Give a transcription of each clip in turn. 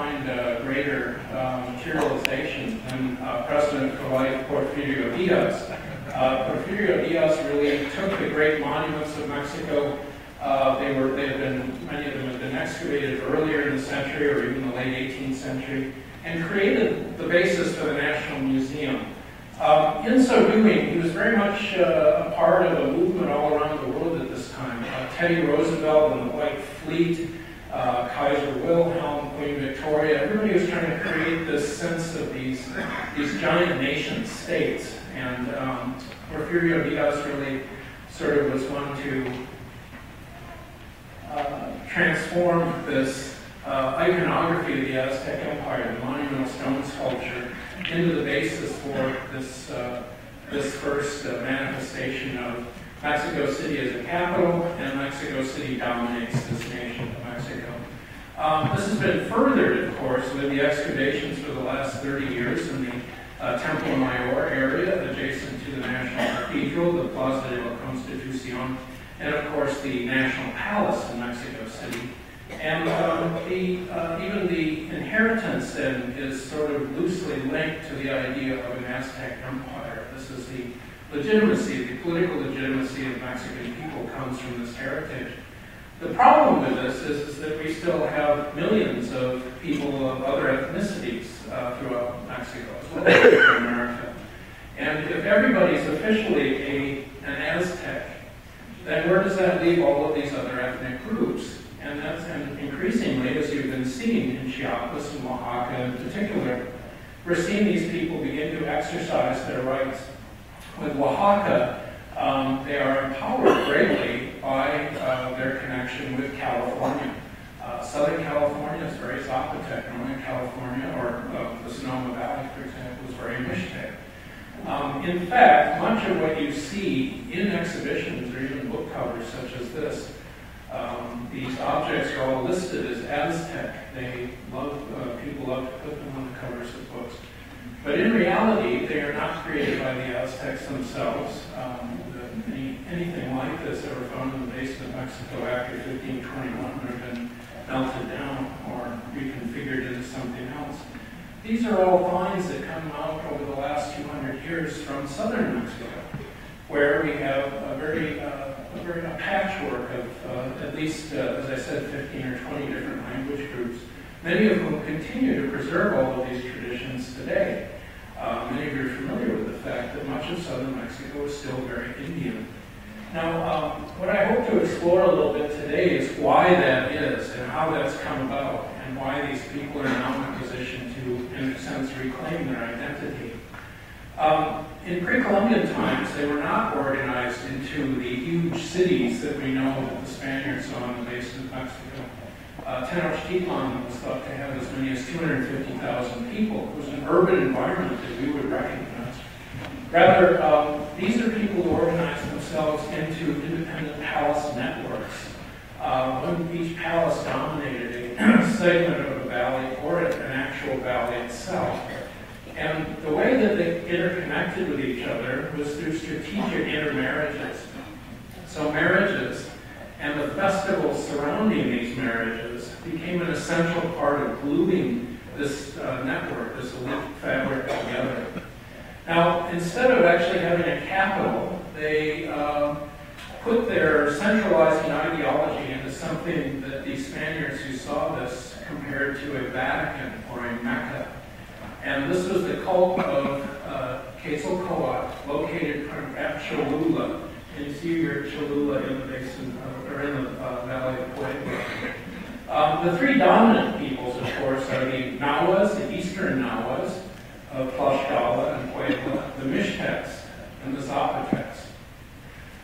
find greater materialization than President-for-life Porfirio Diaz. Porfirio Diaz really took the great monuments of Mexico. Many of them had been excavated earlier in the century or even the late 18th century, and created the basis for the National Museum. In so doing, he was very much a part of a movement all around the world at this time. Teddy Roosevelt and the White Fleet, Kaiser Wilhelm, Queen Victoria, everybody was trying to create this sense of these giant nation states. And Porfirio Diaz really sort of was one to transform this iconography of the Aztec Empire, the monumental stone sculpture, into the basis for this first manifestation of Mexico City as a capital, and Mexico City dominates this nation of Mexico. This has been furthered, of course, with the excavations for the last 30 years in the Templo Mayor area, adjacent to the National Cathedral, the Plaza de la Constitucion, and of course the National Palace in Mexico City. And even the inheritance then is sort of loosely linked to the idea of an Aztec empire. This is the legitimacy, the political legitimacy of Mexican people comes from this heritage. The problem with this is that we still have millions of people of other ethnicities throughout Mexico, as well as in America. And if everybody's officially an Aztec, then where does that leave all of these other ethnic groups? And increasingly, as you've been seeing in Chiapas and Oaxaca in particular, we're seeing these people begin to exercise their rights. With Oaxaca, they are empowered greatly by their connection with California. Southern California is very Zapotec. Northern California, or the Sonoma Valley, for example, is very Mixtec. In fact, much of what you see in exhibitions or even book covers such as this, these objects are all listed as Aztec. People love to put them on the covers of books. But in reality, they are not created by the Aztecs themselves. Anything like this ever found in the basin of Mexico after 1521 would have been melted down or reconfigured into something else. These are all finds that come out over the last 200 years from southern Mexico, where we have a very patchwork of at least, as I said, 15 or 20 different language groups, many of whom continue to preserve all of these traditions today. Many of you are familiar with the fact that much of southern Mexico is still very Indian. Now, what I hope to explore a little bit today is why that is and how that's come about and why these people are now in a position to, in a sense, reclaim their identity. In pre-Columbian times, they were not organized into the huge cities that we know that the Spaniards saw in the basin of Mexico. Tenochtitlan was thought to have as many as 250,000 people. It was an urban environment that we would recognize. Rather, these are people who organized themselves into independent palace networks. Each palace dominated a segment of a valley or an actual valley itself. And the way that they interconnected with each other was through strategic intermarriages. So marriages and the festivals surrounding these marriages became an essential part of gluing this network, this elite fabric together. Now, instead of actually having a capital, they put their centralizing ideology into something that the Spaniards who saw this compared to a Vatican or a Mecca. And this was the cult of Quetzalcoatl, located at Cholula. And you see here Cholula in the basin, or in the valley of Puebla. The three dominant peoples, of course, are the Nahuas, the eastern Nahuas of Tlaxcala and Puebla, the Mixtecs, and the Zapotecs.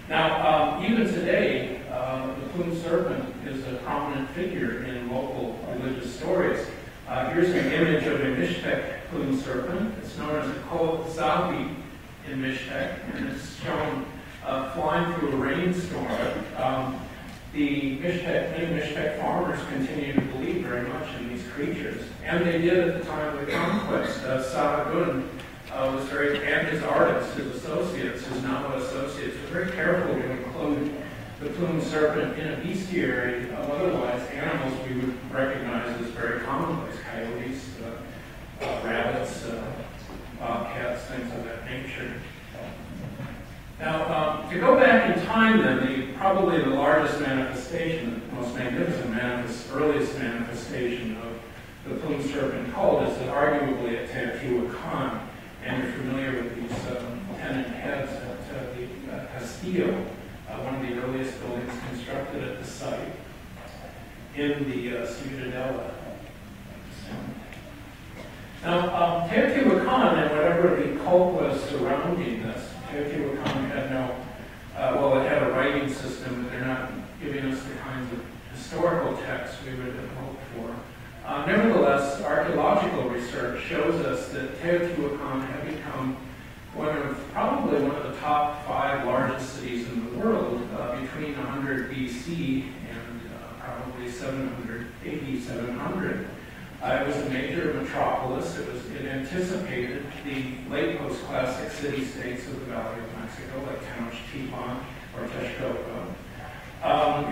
Now, even today, the Plumed Serpent is a prominent figure in local religious stories. Here's an image of a Mixtec plumed serpent. It's known as a Zabi in Mixtec, and it's shown flying through a rainstorm. The many Mixtec farmers continue to believe very much in these creatures, and they did at the time of the conquest. Sahagún was and his artists, his associates, his Navajo associates, were very careful to include the plumed serpent in a bestiary of otherwise animals we would recognize as very commonplace, coyotes probably the largest manifestation, the most magnificent earliest manifestation of the Plumed Serpent cult is that arguably at Teotihuacan, and you're familiar with these tenement heads at the Castillo, one of the earliest buildings constructed at the site in the Ciudadela. Now, Teotihuacan and whatever the cult was surrounding this, Teotihuacan had no, well, it had a writing system, but they're not giving us the kinds of historical texts we would have hoped for. Nevertheless, archaeological research shows us that Teotihuacan had become probably one of the top 5 largest cities in the world between 100 BC and probably 780, 700. It was a major metropolis. It anticipated the late post-classic city-states of the Valley of Mexico, like Tenochtitlan or Texcoco.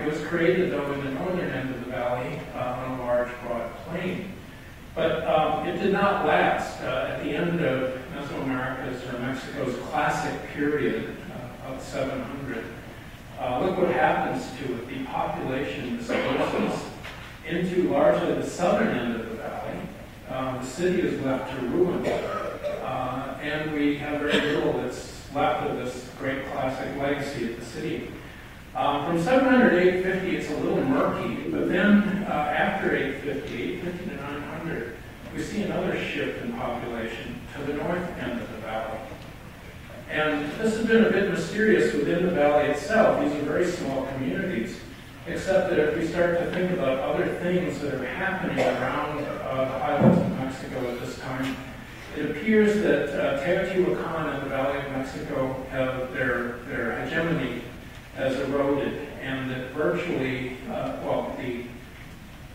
It was created, though, in the northern end of the valley on a large, broad plain. But it did not last. At the end of Mesoamerica's or Mexico's classic period of 700, look what happens to it. The population disperses into largely the southern end of the valley. The city is left to ruin, and we have very little that's left of this great classic legacy of the city. From 700 to 850, it's a little murky, but then after 850, 850 to 900, we see another shift in population to the north end of the valley. And this has been a bit mysterious within the valley itself. These are very small communities, except that if we start to think about other things that are happening around the highlands of Mexico at this time, it appears that Teotihuacan and the Valley of Mexico have their hegemony has eroded, and that virtually,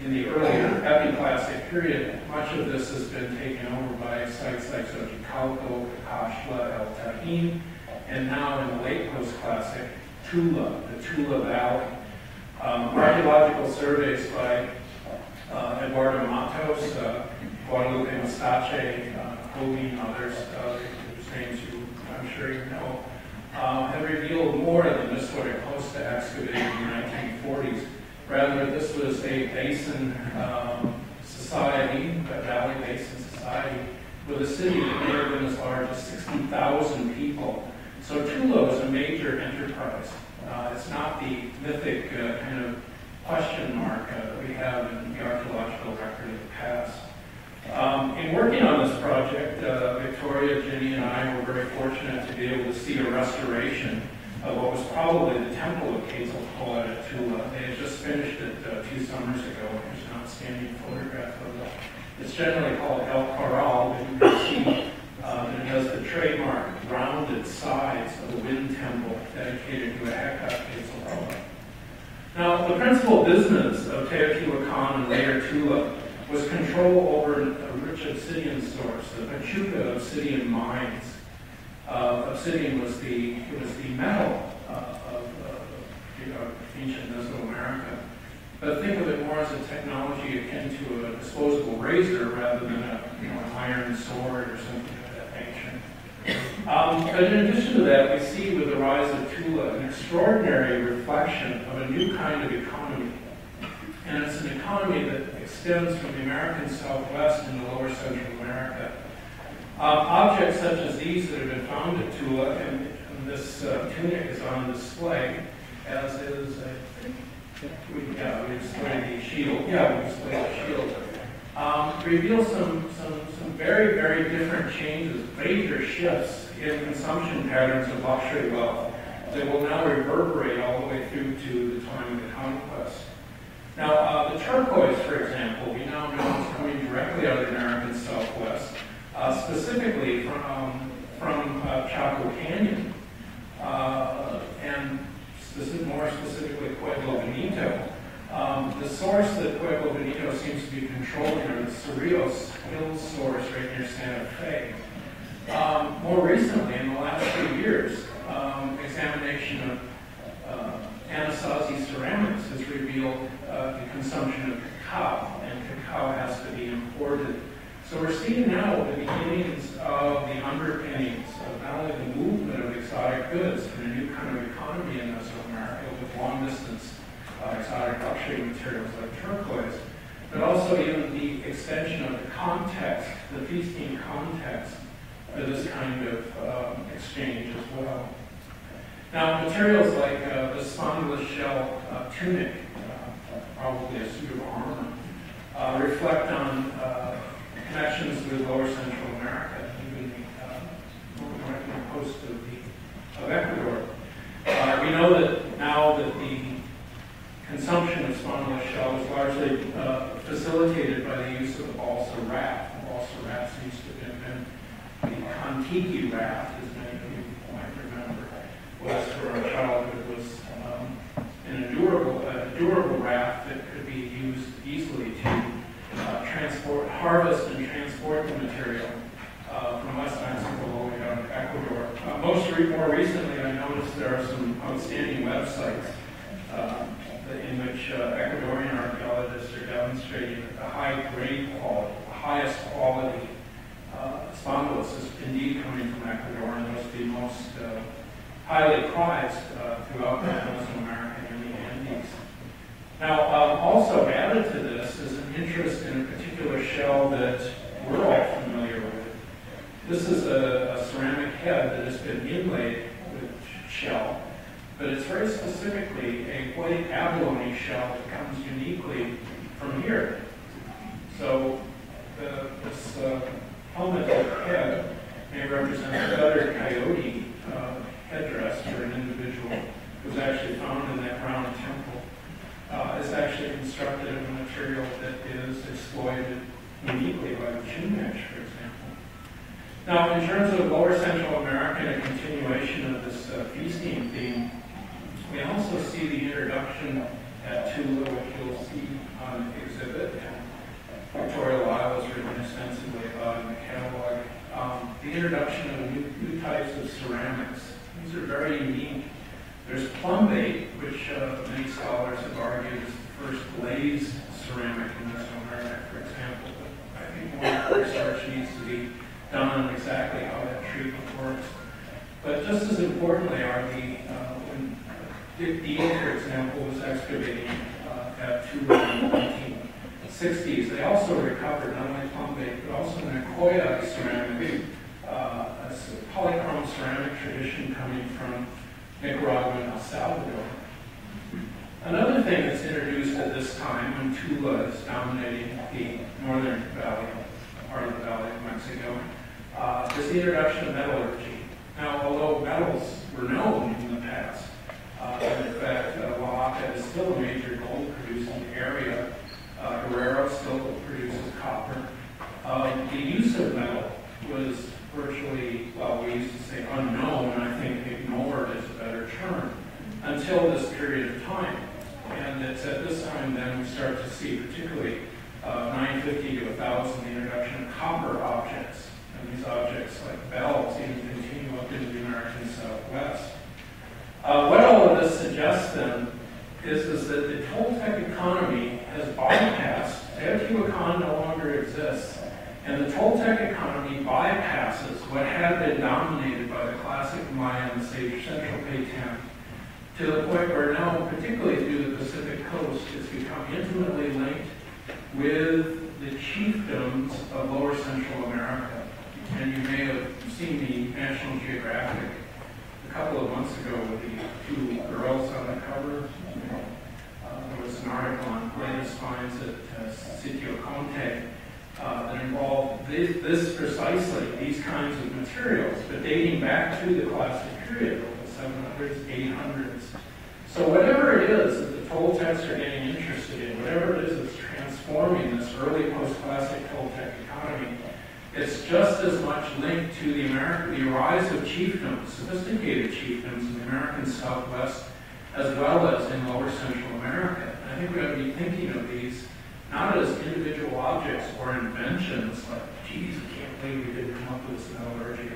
in the earlier epiclassic period, much of this has been taken over by sites like Xochicalco, Cacaxtla, El Tajín, and now in the late post-classic, Tula, the Tula Valley. Archaeological surveys by Eduardo Matos, Guadalupe Mastache, Kobe, and others, whose names I'm sure you know, have revealed more than just what it close to excavated in the 1940s. Rather, this was a basin society, a valley basin society, with a city that may have been as large as 60,000 people. So Tula was a major enterprise. It's not the mythic kind of question mark that we have in the archaeological record of the past. In working on this project, Victoria, Ginny, and I were very fortunate to be able to see a restoration of what was probably the temple of Quetzalcoatl at Tula. They had just finished it 2 summers ago. There's an outstanding photograph of it. It's generally called El Corral, but you can see that it has the trademark rounded sides of the wind temple dedicated to a Hecate Quetzalcoatl. Now, the principal business of Teotihuacan and later Tula was control over a rich obsidian source, the Pachuca obsidian mines. Obsidian was the metal of ancient Mesoamerica. But think of it more as a technology akin to a disposable razor rather than an iron sword or something of that nature. But in addition to that, we see with the rise of Tula an extraordinary reflection of a new kind of economy. And it's an economy that extends from the American Southwest into lower Central America. Objects such as these that have been found at Tula, and this tunic is on display, as is, we displayed the shield. Yeah, we displayed the shield. Reveal some very, very different changes, major shifts in consumption patterns of luxury wealth that will now reverberate all the way through to the time of the conquest. Now, the turquoise, for example, we now know is coming directly out of the American Southwest, specifically from Chaco Canyon, and more specifically Pueblo Bonito. The source that Pueblo Bonito seems to be controlling are the Cerrillos Hills source right near Santa Fe. More recently, in the last few years, examination of Anasazi ceramics has revealed the consumption of cacao, and cacao has to be imported. So we're seeing now the beginnings of the underpinnings of not only the movement of exotic goods and a new kind of economy in Mesoamerica with long-distance exotic luxury materials like turquoise, but also even the extension of the context, the feasting context, for this kind of exchange as well. Now, materials like the spondylus shell tunic, probably a suit of armor, reflect on connections with lower Central America, even the North coast of Ecuador. We know that now that the consumption of spondylus shell is largely facilitated by the use of the balsa raft. The balsa raft seems to have been the Antiquity raft, as many of you might remember, was for our childhood, was a durable raft that could be used easily to harvest and transport the material from West Mexico all the way down to Ecuador. More recently, I noticed there are some outstanding websites in which Ecuadorian archaeologists are demonstrating that the high-grade quality, the highest quality spondylus is indeed coming from Ecuador, and those are the most highly prized throughout Mesoamerica and the Andes. Now, also added to this is an interest in a particular shell that we're all familiar with. This is a ceramic head that has been inlaid with shell, but it's very specifically a white abalone shell that comes uniquely from here. So this helmeted head may represent a feathered coyote headdress for an individual who's actually found in that round temple. Is actually constructed of a material that is exploited uniquely by the Chumash, for example. Now, in terms of Lower Central America and a continuation of this feasting theme, we also see the introduction at Tula, which you'll see on the exhibit, and Victoria Lyle has written extensively about in the catalog, the introduction of new types of ceramics. These are very unique. There's plumbate, which many scholars have argued is the first glazed ceramic in Mesoamerica, for example. But I think more research needs to be done on exactly how that treatment works. But just as importantly are when Dick Dean, for example, was excavating at Tula in the 1960s, they also recovered not only plumbate, but also Nicoya ceramic, a polychrome ceramic tradition coming from Nicaragua and El Salvador. Another thing that's introduced at this time, when Tula is dominating the northern valley, part of the Valley of Mexico, is the introduction of metallurgy. Now, although metals were known in the past, and in fact, Oaxaca is still a major gold-producing area. Guerrero still produces copper. The use of metal was virtually, well, we used to say unknown, and I think ignored is a better term, until this period of time. And it's at this time then we start to see, particularly 950 to 1000, the introduction of copper objects. And these objects, like bells, even continue up into the American Southwest. What all of this suggests then is that the Toltec economy has bypassed, Teotihuacan no longer exists, and the Toltec economy bypasses what had been dominated by the classic Mayan Central Paytan, to the point where now, particularly through the Pacific coast, it's become intimately linked with the chiefdoms of Lower Central America. And you may have seen the National Geographic a couple of months ago with the two girls on the cover. There was an article on latest finds at Sitio Conte that involved this precisely, these kinds of materials, but dating back to the classic period, the 700s, 800s. So whatever it is that the Toltecs are getting interested in, whatever it is that's transforming this early post-classic Toltec economy, it's just as much linked to the rise of chiefdoms, sophisticated chiefdoms in the American Southwest, as well as in Lower Central America. And I think we ought to be thinking of these not as individual objects or inventions, like, geez, I can't believe we didn't come up with this metallurgy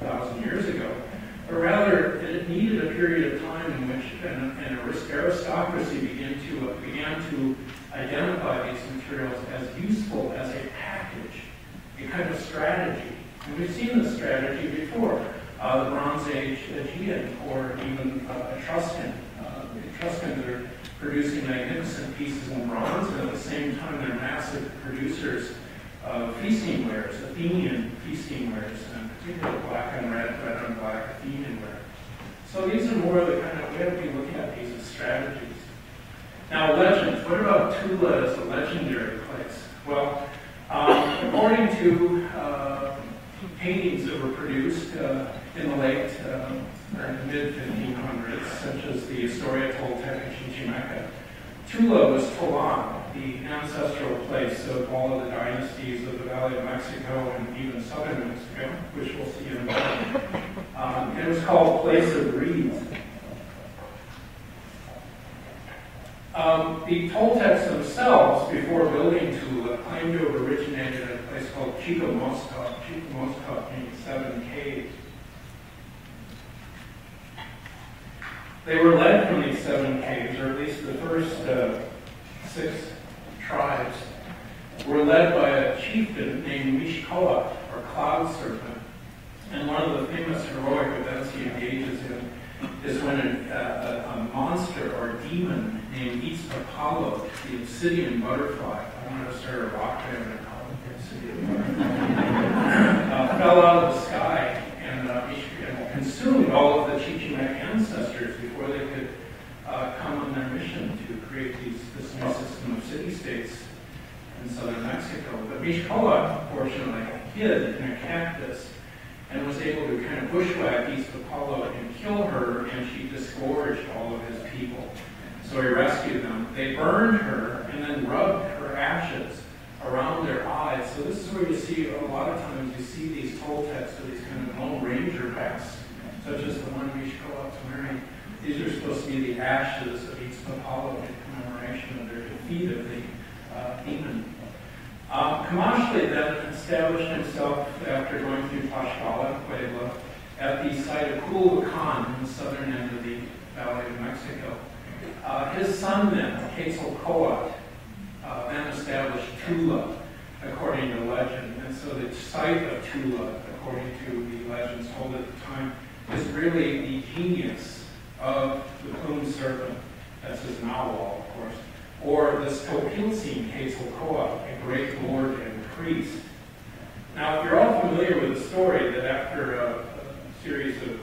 100,000 years ago, but rather it needed a period of time in which an aristocracy began to identify these materials as useful as a package, a kind of strategy. And we've seen this strategy before. the Bronze Age Aegean, or even Etruscan. Etruscans are producing magnificent pieces in bronze, and at the same time they're massive producers of feasting wares, Athenian feasting wares, and particularly black and red, red and black Athenian ware. So these are more of the kind of, we have to be looking at these as strategies. Now legends, what about Tula as a legendary place? Well, according to paintings that were produced in the late or mid-1500s, such as the Historia Tolteca Chichimeca, Tula was Tolan, the ancestral place of all of the dynasties of the Valley of Mexico and even southern Mexico, which we'll see in a moment. It was called Place of Reeds. The Toltecs themselves, before building Tula, claimed to have originated at a place called Chico-Moscow. Chico-Moscow means 7 caves. They were led from these 7 caves, or at least the first 6 tribes, were led by a chieftain named Mishkoa, or Cloud Serpent. And one of the famous heroic events he engages in is when a monster or demon named Itzpapalo, the obsidian butterfly, I want to start a rock band and call it the obsidian butterfly, fell out of the sky and consumed all of the Chichimeca ancestors before they could come on their mission to create this new system of city-states in southern Mexico. But Mishkoa, fortunately, hid in a cactus and was able to kind of bushwhack Itzpapalo and kill her, and she disgorged all of his people. So he rescued them. They burned her and then rubbed her ashes around their eyes. So this is where you see, a lot of times, you see these Toltecs or these kind of Lone Ranger hats, such as the one Mishkoa was wearing. These are supposed to be the ashes of Itzpapalo in commemoration of their defeat of the demon. Kamashli then established himself after going through Tlaxcala, Puebla, at the site of Culhuacan in the southern end of the Valley of Mexico. His son then, Quetzalcoatl, then established Tula, according to legend. And so the site of Tula, according to the legends told at the time, is really the genius of the Plumed Serpent. That's his narwhal, of course. Or this Topilzin Quetzalcoatl, a great lord and priest. Now, if you're all familiar with the story, that after a series of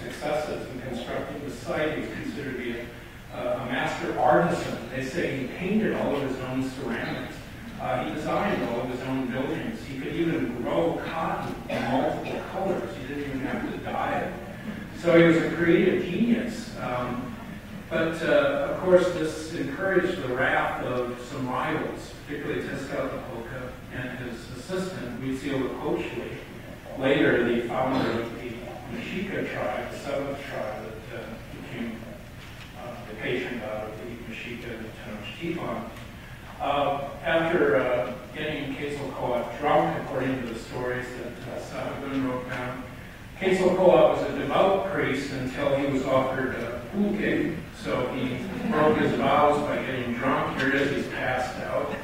successes in constructing the site, he was considered to be a master artisan. They say he painted all of his own ceramics. He designed all of his own buildings. He could even grow cotton in multiple colors. He didn't even have to dye it. So he was a creative genius. But of course, this encouraged the wrath of some rivals, particularly Tezcatlipoca and his assistant, Huitzilopochtli, later the founder of the Mexica tribe, the 7th tribe that became the patron god of the Mexica Tenochtitlan. After getting Quetzalcoatl drunk, according to the stories that Sahagun wrote down, Quetzalcoatl was a devout priest until he was offered pulque. So he broke his vows by getting drunk. Here it is, he's passed out.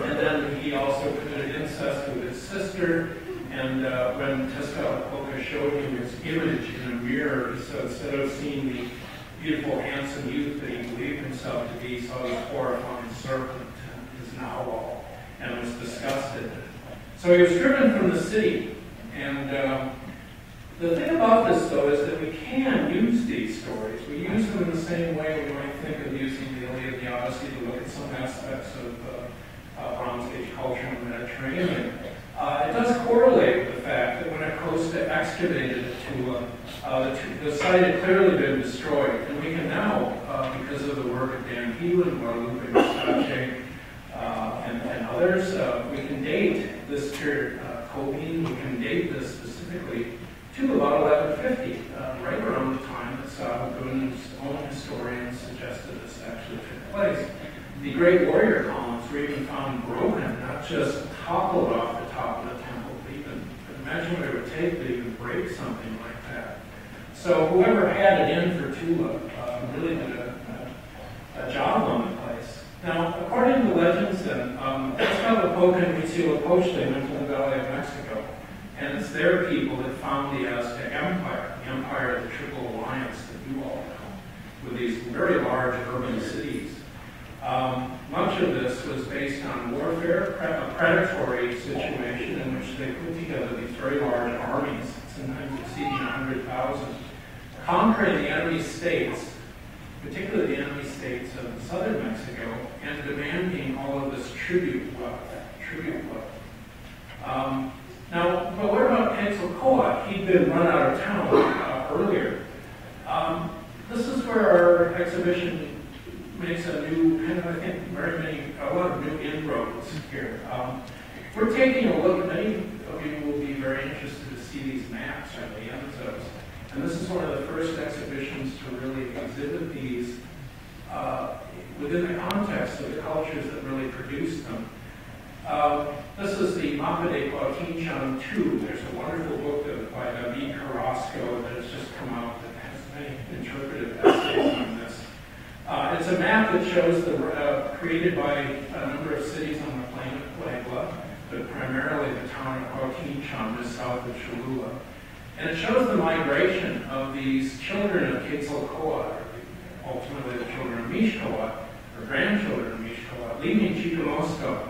And then he also committed incest with his sister. And when Tezcatlipoca showed him his image in a mirror, he said, instead of seeing the beautiful, handsome youth that he believed himself to be, he saw this horrifying serpent, his narwhal, and was disgusted. So he was driven from the city. And the thing about this, though, is that we can use these stories. We use them in the same way we might think of using the Iliad and the Odyssey to look at some aspects of Bronze Age culture in the Mediterranean. It does correlate with the fact that when Acosta excavated Tula, the site had clearly been destroyed. And we can now, because of the work of Dan Heelan, Guadalupe Mustache, and others, we can date this period, Colleen, we can date this specifically to about 1150, right around the time that Sahagun's own historians suggested this actually took place. The great warrior columns were even found broken, not just toppled off the top of the temple, but even imagine what it would take to even break something like that. So whoever had it in for Tula really did a job on the place. Now, according to legends, then, Tezcatlipoca and Huitzilopochtli went to the Valley of Mexico. And it's their people that found the Aztec Empire, the Empire of the Triple Alliance that you all know, with these very large urban cities. Much of this was based on warfare, a predatory situation in which they put together these very large armies, sometimes exceeding 100,000, conquering the enemy states, particularly the enemy states of southern Mexico, and demanding all of this tribute wealth. Now, but what about Quetzalcoatl? He'd been run out of town earlier. This is where our exhibition makes a new, kind of, I think, a lot of new inroads here. We're taking a look, many of you will be very interested to see these maps or the enzos. And this is one of the first exhibitions to really exhibit these within the context of the cultures that really produced them. This is the Mapa de Cuauhtinchan II. There's a wonderful book by David Carrasco that has just come out that has many interpretive essays on this. It's a map that shows created by a number of cities on the plain of Puebla, but primarily the town of Cuauhtinchan, just south of Cholula. And it shows the migration of these children of Quetzalcoatl, ultimately the children of Mixcoatl, or grandchildren of Mixcoatl, leaving Chicamosco,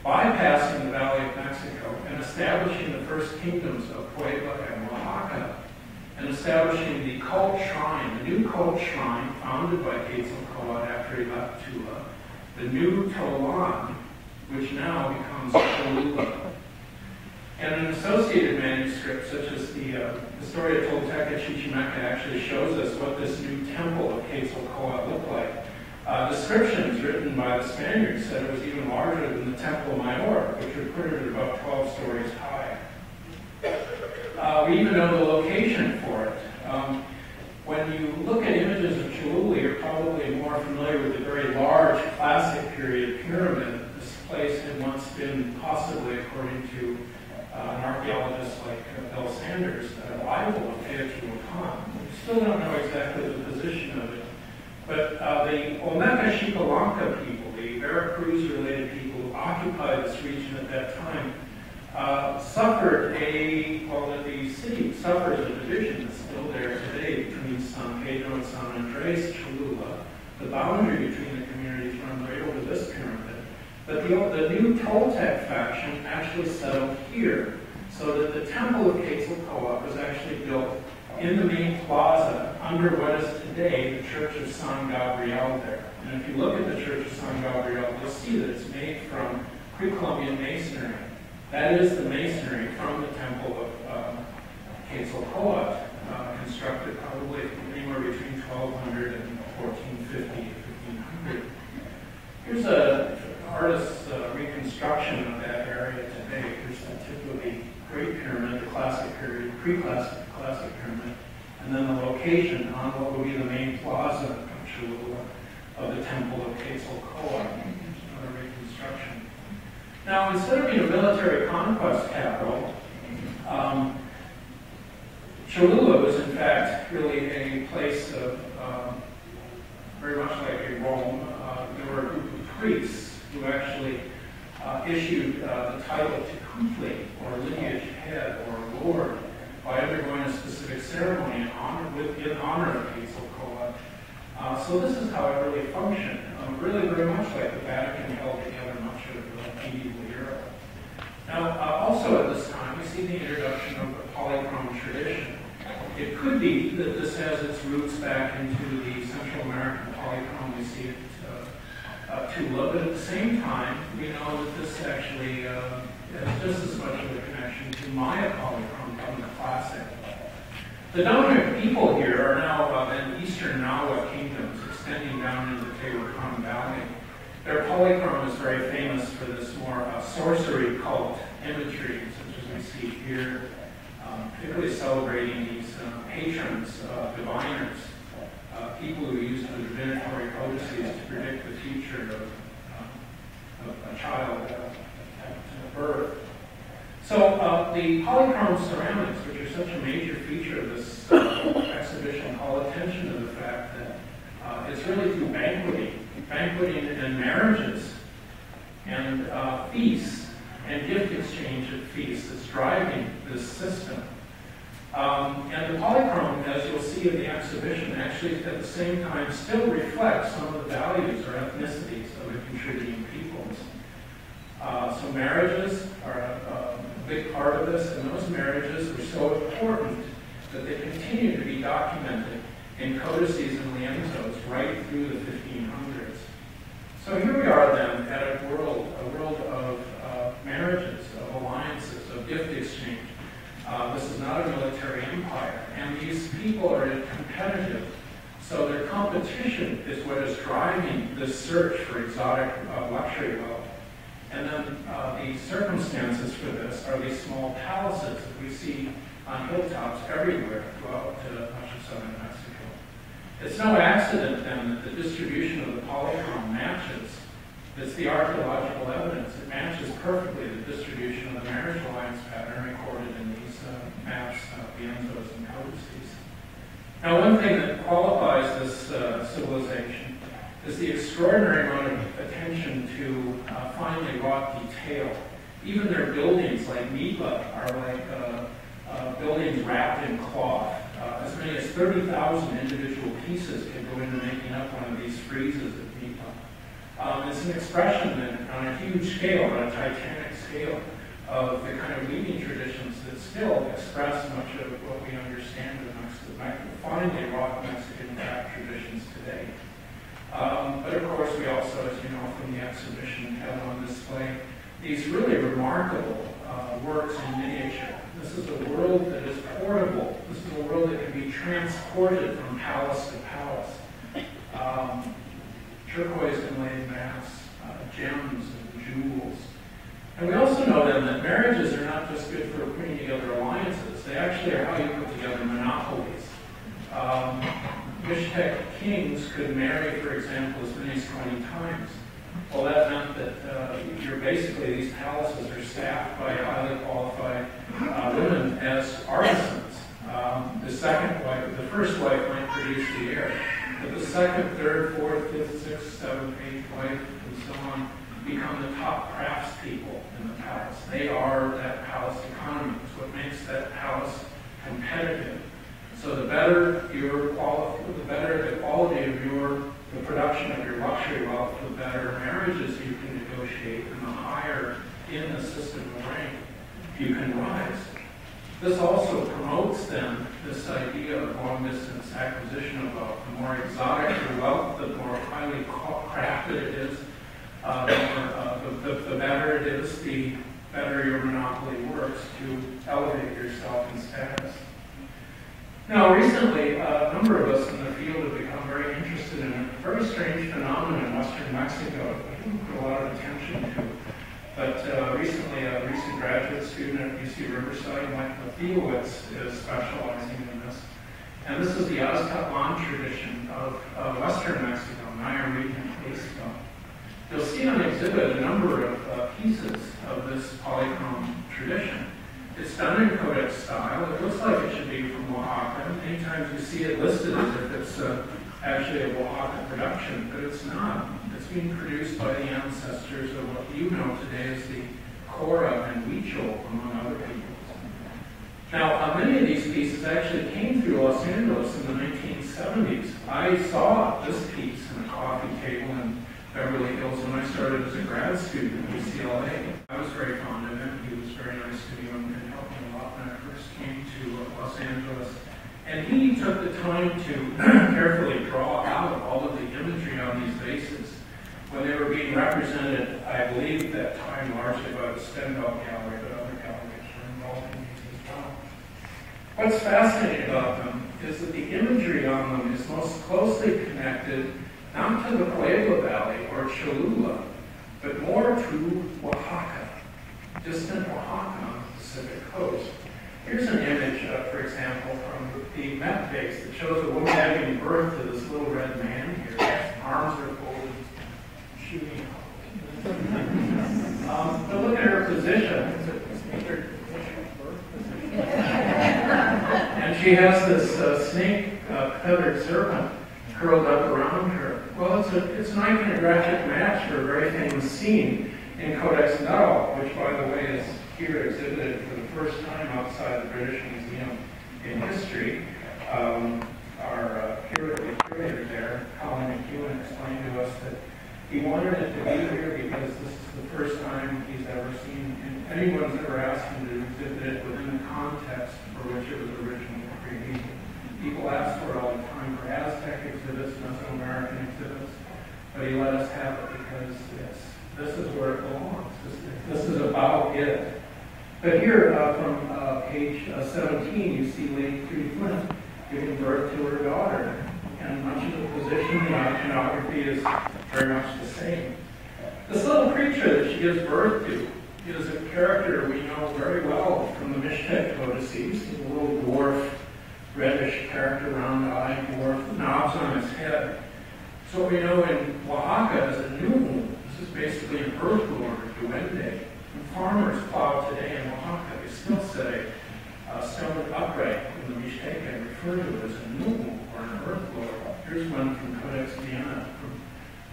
bypassing the Valley of Mexico, and establishing the first kingdoms of Puebla and Oaxaca, and establishing the cult shrine, the new cult shrine founded by Quetzalcoatl after he left Tula, the new Tolan, which now becomes Cholula. And an associated manuscript, such as the Historia Tolteca Chichimeca, actually shows us what this new temple of Quetzalcoatl looked like. Descriptions written by the Spaniards said it was even larger than the Templo Mayor, which would put it at about 12 stories high. We even know the location for it. When you look at images of Cholula, you're probably more familiar with the very large classic period pyramid. This place had once been, possibly according to an archaeologist like Bill Sanders, a rival of Teotihuacan. We still don't know exactly the position of it. But the Olmeca Xicalonca people, the Veracruz-related people who occupied this region at that time, the city suffers a division that's still there today between San Pedro and San Andres Cholula. The boundary between the communities runs right over this pyramid. But the new Toltec faction actually settled here, so that the temple of Quetzalcoatl was actually built in the main plaza under what is today the Church of San Gabriel there. And if you look at the Church of San Gabriel, you'll see that it's made from pre-Columbian masonry. That is the masonry from the temple of Quetzalcoatl, constructed probably anywhere between 1200 and 1450 to 1500. Here's an artist's reconstruction of that area today. Here's the tip of the Great Pyramid, the classic period, classic pyramid, and then the location on what would be the main plaza of Cholula of the Temple of Quetzalcoatl. Another reconstruction. Now, instead of being a military conquest capital, Cholula was in fact really a place of very much like a Rome. There were a group of priests who actually issued the title Tecutli, or lineage head, or lord, by undergoing a specific ceremony in honor of Quetzalcoatl. So this is how it really functioned, really very much like the Vatican held together much of the medieval Europe. Now, also at this time, we see the introduction of the polychrome tradition. It could be that this has its roots back into the Central American polychrome we see at Tula, but at the same time, we know that this actually has just as much of a connection to Maya polychrome from the classic. The dominant people here are now in eastern Nahua kingdoms, extending down into the Tehuacan Valley. Their polychrome is very famous for this more sorcery cult imagery, such as we see here, particularly celebrating these patrons, diviners, people who use the divinatory codices to predict the future of a child at birth. So the polychrome ceramics, which are such a major feature of this exhibition, call attention to the fact that it's really through banqueting and marriages and feasts and gift exchange at feasts that's driving this system. And the polychrome, as you'll see in the exhibition, actually at the same time still reflects some of the values or ethnicities of the contributing peoples. So marriages are a big part of this, and those marriages are so important that they continue to be documented in codices and lienzos right through the 1500s. So here we are then at a world of marriages, of alliances, of gift exchange. This is not a military empire, and these people are competitive. So their competition is what is driving this search for exotic luxury wealth. And then the circumstances for this are these small palaces that we see on hilltops everywhere throughout much of southern Mexico. It's no accident then that the distribution of the polychrome matches. It's the archaeological evidence. It matches perfectly the distribution of the marriage alliance pattern recorded in these maps, lienzos, and codices. Now, one thing that qualifies this civilization is the extraordinary amount of attention to finely wrought detail. Even their buildings, like nipa, are like buildings wrapped in cloth. As many as 30,000 individual pieces can go into making up one of these friezes of nipa. It's an expression then on a huge scale, on a titanic scale, of the kind of weaving traditions that still express much of what we understand of finely wrought Mexican craft traditions today. But of course, we also, as you know from the exhibition, have on display these really remarkable works in miniature. This is a world that is portable. This is a world that can be transported from palace to palace. Turquoise inlaid maps, gems and jewels. And we also know then that marriages are not just good for putting together alliances. They actually are how you put together monopolies. Mixtec kings could marry, for example, as many as 20 times. Well, that meant that you're basically, these palaces are staffed by highly qualified women as artisans. The first wife might produce the heir, but the second, third, fourth, fifth, sixth, seventh, eighth wife, and so on, become the top craftspeople in the palace. They are that palace economy. It's what makes that palace competitive. So the better the quality of the production of your luxury wealth, the better marriages you can negotiate, and the higher in the system of rank you can rise. This also promotes then this idea of long-distance acquisition of wealth. The more exotic your wealth, the more highly crafted it is, the better it is, the better your monopoly works to elevate yourself in status. Now, recently, a number of us in the field have become very interested in a very strange phenomenon in western Mexico that we didn't put a lot of attention to. But recently, a recent graduate student at UC Riverside, Michael Theowitz, is specializing in this. And this is the Aztlan tradition of western Mexico, Naya region, Jalisco. You'll see on exhibit a number of pieces of this polychrome tradition. It's done in codex style. It looks like it should be from Oaxaca. Many times you see it listed as if it's actually a Oaxaca production, but it's not. It's being produced by the ancestors of what you know today as the Cora and Huichol, among other peoples. Now, many of these pieces actually came through Los Angeles in the 1970s. I saw this piece in a coffee table in Beverly Hills when I started as a grad student at UCLA. I was very fond of him. He was very nice to me and helped me a lot when I first came to Los Angeles. And he took the time to carefully draw out all of the imagery on these vases when they were being represented, I believe, at that time largely by the Stendhal Gallery, but other galleries were involved in these as well. What's fascinating about them is that the imagery on them is most closely connected not to the Puebla Valley or Cholula, but more to Oaxaca, distant Oaxaca on the Pacific coast. Here's an image, for example, from the Met vase that shows a woman giving birth to this little red man here. His arms are folded, shooting out. But look at her position. It's her birth position. And she has this snake-feathered serpent curled up around her. Well, it's an iconographic match for a very famous scene in Codex Nuttall, which, by the way, is here exhibited for the first time outside the British Museum in History. Our curator there, Colin McEwen, explained to us that he wanted it to be here because this is the first time he's ever seen, and anyone's ever asked him to exhibit it within the context for which it was originally created. People ask for it all the time for Aztec exhibits, Mesoamerican exhibits, but he let us have it because this is where it belongs. This is about it. But here, from page 17, you see Lady Trudy Flint giving birth to her daughter. And much of the position in iconography is very much the same. This little creature that she gives birth to is a character we know very well from the Mixtec codices. He's a little dwarf, reddish character, round-eyed dwarf, knobs on his head. So we know in Oaxaca as a new, this is basically an earth lord, duende. When farmers plow today in Oaxaca, they still say stone upright in the Mixteca and refer to it as a new or an earth lord. Here's one from Codex Vienna, from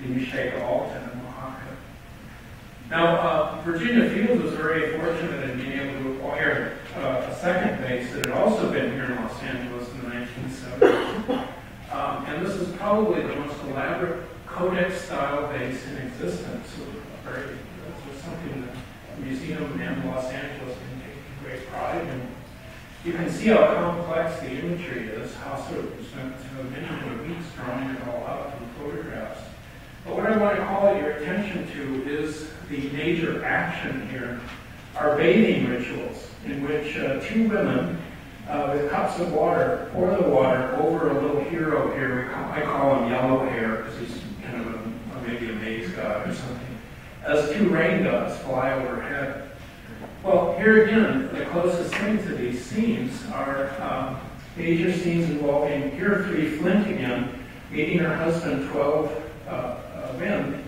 the Mixteca Alta in Oaxaca. Now, Virginia Fields was very fortunate in being able to acquire a second base that had also been here in Los Angeles in the 1970s. And this is probably the most elaborate codex-style base in existence. So this was something that the museum and Los Angeles can take great pride in. You can see how complex the imagery is, how sort of spent many weeks drawing it all out in photographs. But what I want to call your attention to is the major action here, our bathing rituals, in which two women with cups of water pour the water over a little hero here. I call him Yellow Hair because he's kind of maybe a maze god or something, as two rain doves fly overhead. Well, here again, the closest thing to these scenes are major scenes involving here Trudy Flint again, meeting her husband 12 men,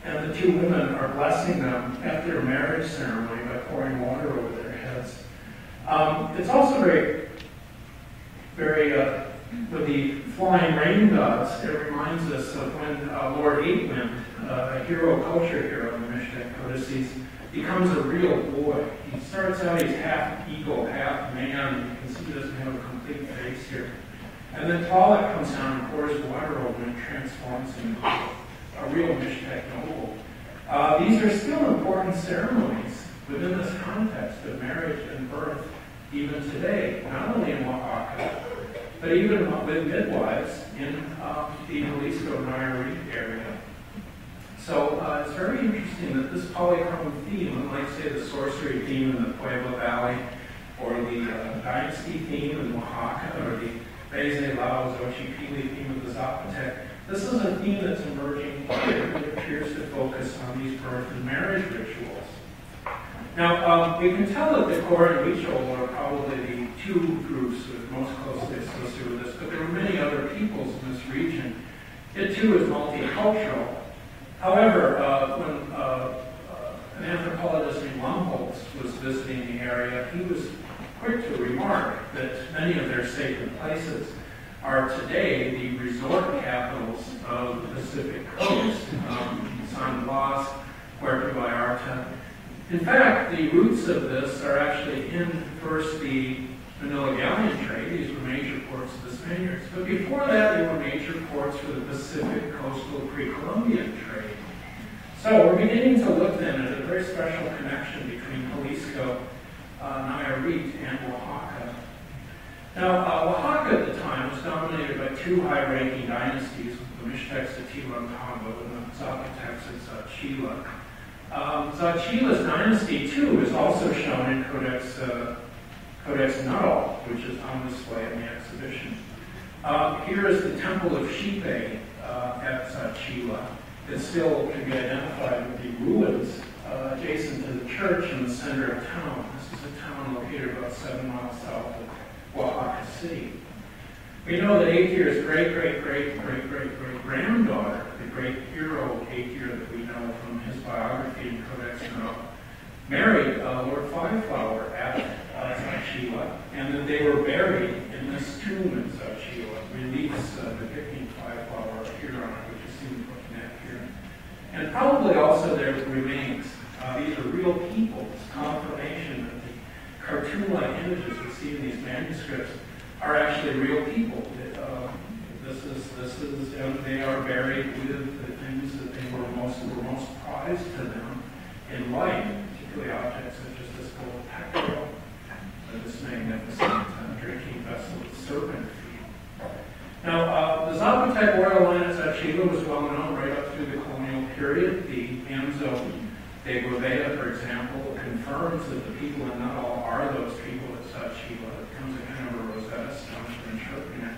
and the two women are blessing them at their marriage ceremony by pouring water over their heads. It's also very, with the flying rain gods, it reminds us of when Lord Eightwind, a culture hero in the Mixtec codices, becomes a real boy. He starts out, he's half eagle, half man. You can see he doesn't have a complete face here. And then Pollock comes down and pours water over him and transforms him into a real Mixtec noble. These are still important ceremonies within this context of marriage and birth, even today, not only in Oaxaca, but even with midwives in the Jalisco Nayarit area. So it's very interesting that this polychrome theme, unlike, say, the sorcery theme in the Puebla Valley, or the dynasty theme in Oaxaca, or the Beze Lao Xochipilli theme of the Zapotec, this is a theme that's emerging here that appears to focus on these birth and marriage rituals. Now, we can tell that the Core and Huichol are probably the two groups that are most closely associated with this, but there were many other peoples in this region. It too is multicultural. However, when an anthropologist named Lumholtz was visiting the area, he was quick to remark that many of their sacred places are today the resort capitals of the Pacific Coast, San Blas, Puerto Vallarta. In fact, the roots of this are actually in first the Manila Galleon trade. These were major ports of the Spaniards. But before that, they were major ports for the Pacific coastal pre-Columbian trade. So we're beginning to look then at a very special connection between Jalisco, Nayarit, and Oaxaca. Now, Oaxaca at the time was dominated by two high-ranking dynasties, the Mixtecs of Tihuanaco and the Zapotecs of Zaachila. Zaachila's dynasty, too, is also shown in Codex Nuttall, which is on display in the exhibition. Here is the Temple of Xipe at Zaachila. It still can be identified with the ruins adjacent to the church in the center of town. This is a town located about 7 miles south of Oaxaca City. We know that Aether's great-great-great-great-great-granddaughter, the great hero Aether that we know from his biography in Codex Nuttall, married Lord Fireflower at Zaachila, and that they were buried in this tomb in Zaachila, reliefs depicting Fireflower here on it, which is seen looking at here. And probably also their remains. these are real people. It's confirmation that the cartoon-like images we see in these manuscripts are actually real people. And they are buried with the things that they were most prized to them in life, particularly objects such as this gold pectoral, this magnificent drinking vessel with serpent feet. Now, the Zapotec royal line at Zachiva was well known right up through the colonial period. The Enzo de Guevara, for example, confirms that the people in Nuttall are those people at Zachiva. It becomes a kind of a Rosetta Stone for interpreting it.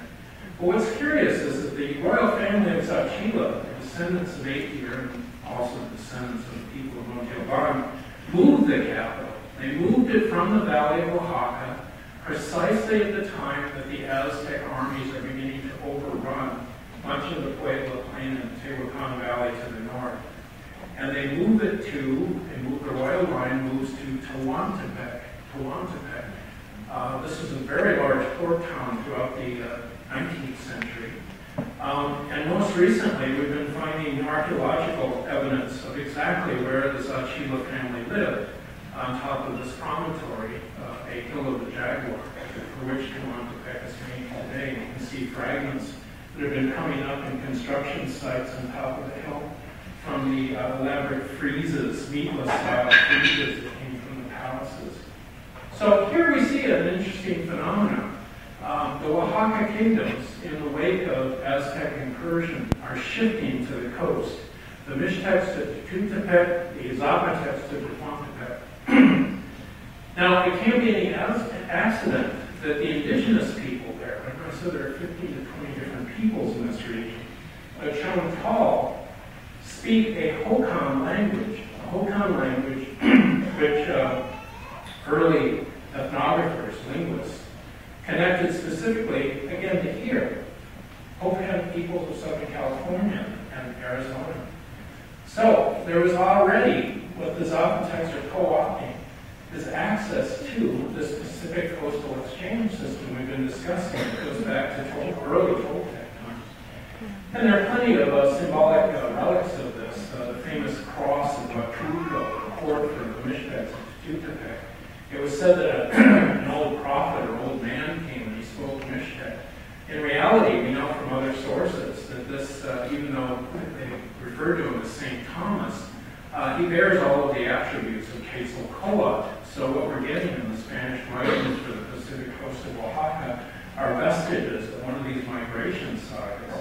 But what's curious is that the royal family of Zachiva, the descendants of Aether, and also the descendants of the people of Montalban, moved the capital. They moved it from the valley of Oaxaca precisely at the time that the Aztec armies are beginning to overrun much of the Puebla Plain and Tehuacan Valley to the north. And they move the royal line moves to Tehuantepec. This is a very large port town throughout the 19th century. And most recently, we've been finding archaeological evidence of exactly where the Zachiva family lived on top of this promontory, a hill of the Jaguar, for which Tehuantepec is named today. You can see fragments that have been coming up in construction sites on top of the hill from the elaborate friezes, meatless-style friezes that came from the palaces. So here we see an interesting phenomenon. The Oaxaca kingdoms, in the wake of Aztec incursion, are shifting to the coast. The Mixtecs to Tutepec, the Zapotecs to Tehuantepec. Now, it can't be any accident that the indigenous people there, like I said, there are 15 to 20 different peoples in this region, but shown tall, speak a Hokan language, which early ethnographers, linguists, connected specifically, again, to here. Hokan peoples of Southern California and Arizona. So there was already what the Zapotecs are co-opting, is access to this Pacific coastal exchange system we've been discussing. It goes back to early Toltec times. And there are plenty of symbolic relics of this. The famous cross of Huatulco, the port for the Mixtecs of Tutepec. It was said that an old prophet or old man came and he spoke Mixtec. In reality, we know from other sources that this, even though they refer to him as St. Thomas, he bears all of the attributes of Quetzalcoatl. So what we're getting in the Spanish writings for the Pacific coast of Oaxaca are vestiges of one of these migration sagas,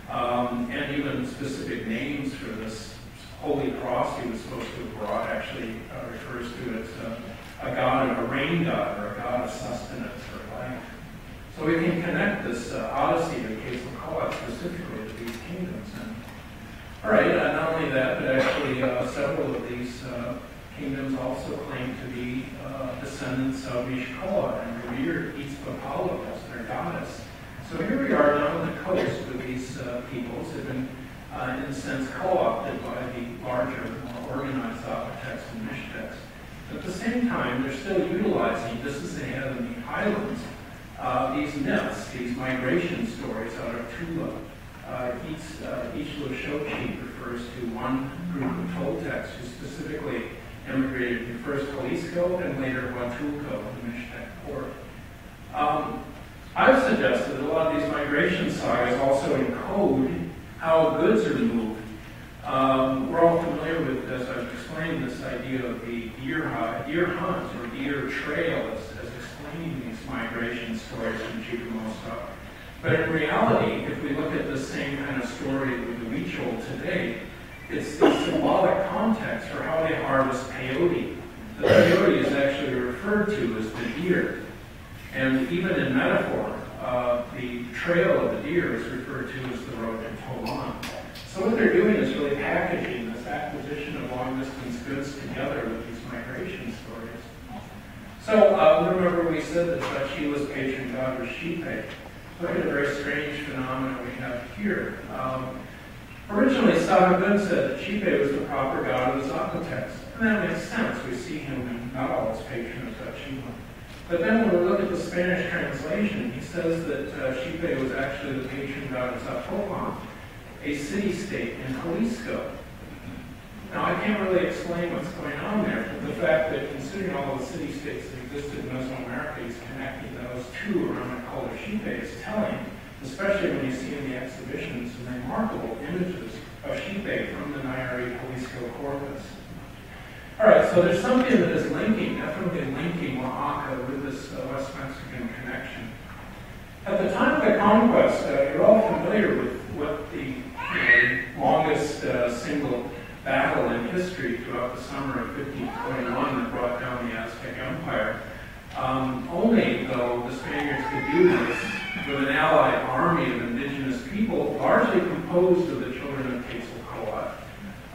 and even specific names for this holy cross he was supposed to have brought actually refers to it as a god, a rain god, or a god of sustenance or life. So we can connect this odyssey of Quetzalcoatl specifically to these kingdoms. And, all right, not only that, but actually several of these kingdoms also claim to be descendants of Mixcoatl and revered Itzcoatl as their goddess. So here we are down on the coast with these peoples that have been, in a sense, co-opted by the larger, more organized Zapotecs and Mixtecs. At the same time, they're still utilizing, just as they have in the highlands, these myths, these migration stories out of Tula. Each Lushochi refers to one group of Toltecs who specifically immigrated to first Jalisco and later Huatulco, the Mixtec port. I've suggested that a lot of these migration sagas also encode how goods are moved. We're all familiar with, as I've explained, this idea of the deer hunt or deer trail as explaining these migration stories from Chickamosa. But in reality, if we look at the same kind of story with the Huichol today, it's the symbolic context for how they harvest peyote. The peyote is actually referred to as the deer. And even in metaphor, the trail of the deer is referred to as the road to Tolan. So what they're doing is really packaging this acquisition of long-distance goods together with these migration stories. So remember we said that Zachiva's patron god was Xipe. Look at a very strange phenomenon we have here. Originally, Sagagun said that Xipe was the proper god of the Zapotecs. And that makes sense. We see him in Nuttall as patron of Zachiva. But then when we look at the Spanish translation, he says that Xipe was actually the patron god of Zapopan, a city-state in Jalisco. Now, I can't really explain what's going on there, but the fact that considering all the city-states that existed in Mesoamerica, he's connecting those two around the color sheepay is telling, especially when you see in the exhibitions some remarkable images of sheepay from the Nayarit Jalisco corpus. All right, so there's something that is linking, definitely linking Oaxaca with this West Mexican connection. At the time of the conquest, you're all familiar with what the longest single battle in history throughout the summer of 1521 that brought down the Aztec Empire. Only, though, the Spaniards could do this with an allied army of indigenous people, largely composed of the children of Quetzalcoatl,